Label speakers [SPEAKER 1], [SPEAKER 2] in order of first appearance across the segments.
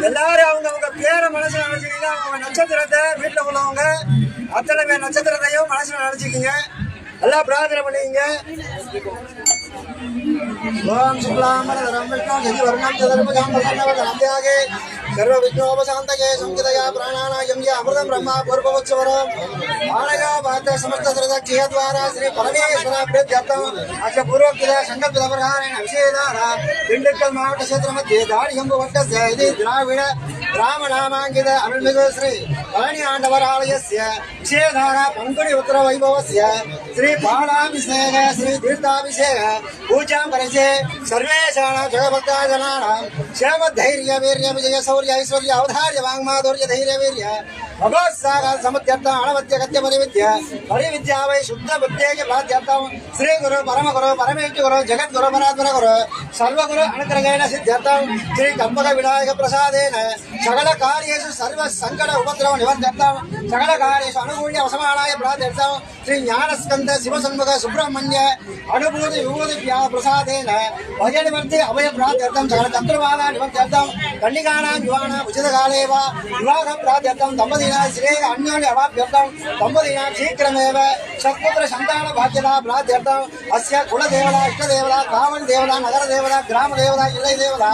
[SPEAKER 1] எல்லாரும் அவங்க பேரை மனசுல நினைச்சுக்கீங்க. அவங்க நட்சத்திரத்தை வீட்டுல உள்ளவங்க அத்தனை பேர் நட்சத்திரத்தையும் மனசுல நினைச்சுக்கீங்க. எல்லாம் பிரார்த்தனை பண்ணிக்கங்க. ஓம் சுக்லாம்பரதரம் விஷ்ணும் சசிவர்ணம் சதுர்புஜம் பிரசன்னவதனம் தியாகே சர்வ விக்னோபசாந்தகே சம்கிதயா பிராணானாயம் ய அமிர்தம் பிரம்மா பூர்வமுத்சவரம் ஆனயா பாத்த சமஸ்த ஸ்ரதக்ஷயத்வாரா ஸ்ரீ பரமேஸ்வர பிரத்யர்த்தம் அச்ச பூர்வோக்த சங்கல்பித பிரகாரேண விசேஷாரா திண்டுக்கல் மாவட்ட கஷேத்திர மத்தியே தாடியம்பு வட்டஸ்ய இது திராவிட ராமநாமாங்கித அருள்மிகு ஸ்ரீ பழனி ஆண்டவர் ஆலயஸ்ய விசேஷாரா பங்குனி உத்தர வைபவஸ்ய ஸ்ரீ பாலாபிஷேக ஸ்ரீ தீர்த்தாபிஷேக பூஜாம் கரிசே சர்வேஷாண ஜெகபக்தா ஜனானாம் க்ஷேம தைரிய வீரிய விஜய சௌர்ய ஐஸ்வர்ய அவதாரிய வாங்மாதுர்ய தைரிய வீரிய भगवत्सागर समुद्यर्थम अणवत्यगत्य परिविद्या वै शुद्ध बुद्धेय प्राध्यर्थम श्री गुरु परम गुरु परमेश्वर गुरु जगत गुरु परात्पर गुरु सर्वगुरु अनुग्रहेण सिद्ध्यर्थम श्री कम्पक विनायक प्रसादेन सकल कार्येषु सर्व संकट उपद्रव निवर्त्यर्थम सकल कार्येषु अनुकूल्य वसमानाय प्रार्थ्यर्थम श्री ज्ञानस्कंद शिवसन्मुख सुब्रह्मण्य अनुभूति विभूति प्रसादेन भजनवर्ति अभय प्रार्थ्यर्थम सकल तंत्रवादा निवर्त्यर्थम कन्निकानां युवानां उचितकाले वा विवाहं प्रार्थ्यर्थम दम्पति श्री अन्योन्य अवाप्यर्थम दंपतीनां शीघ्रमेव सत्पुत्र संतान भाग्यता प्रार्थ्यर्थम अस्य कुलदेवता इष्टदेवता कावल देवता नगर देवता ग्राम देवता इल्लै देवता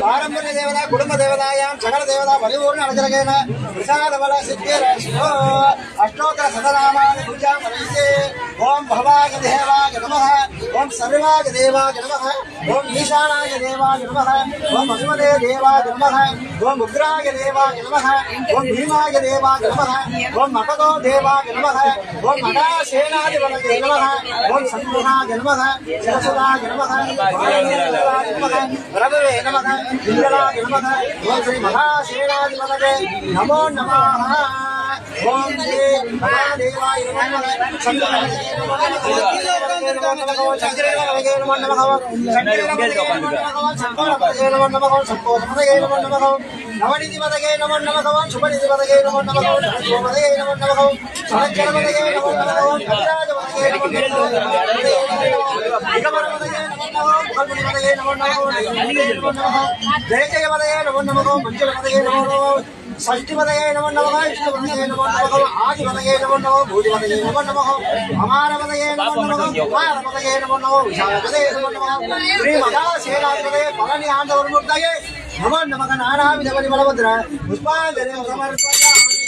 [SPEAKER 1] पारंपर्य देवता कुटुंब देवतायां सकल देवता परिपूर्ण अनुग्रहेण प्रसाद बल सिद्धिरस्तु अष्टोत्तर शतनामानि पूजां करिष्ये ओम भवाय देवाय नमः ओम सर्वाय देवाय नमः ओम ईशानाय देवाय नमः ओम भगवते देवाय नमः ओम उग्राय देवाय नमः ओम भीमाय देवाय नमः ओम मकदो देवाय नमः ओम मदासेनाधिपतये नमः ओम संपूर्णाय नमः सरस्वताय नमः वायुदेवाय नमः रववे नमः इंद्राय नमः ओम श्री महासेनाधिपतये नमो नमः ओम श्री महादेवाय नमः संपूर्णाय नमः नवनिधिपतये नमो नमः शुभनिधिपतये नमो नमः शुभपतये नमो नमः सहस्रपतये नमो नमः गजराजपतये नमो नमः दिगंबरपतये नमो नमः मुखपतये नमो नमः नमो नमः जयजयपतये नमो नमः मंजलपतये नमो नमः षष्ठीपतये नमो नमः इष्टपतये नमो नमः आदिपतये नमो नमः भूतिपतये नमो नमः अमारपतये नमो नमः कुमारपतये नमो नमः विशालपतये नमो नमः श्री महासेनाधिपतये पळनि आण्डवरमूर्तये नमो नमः नानाविध परिमलभद्र पुष्पाञ्जलिं समर्पयामि।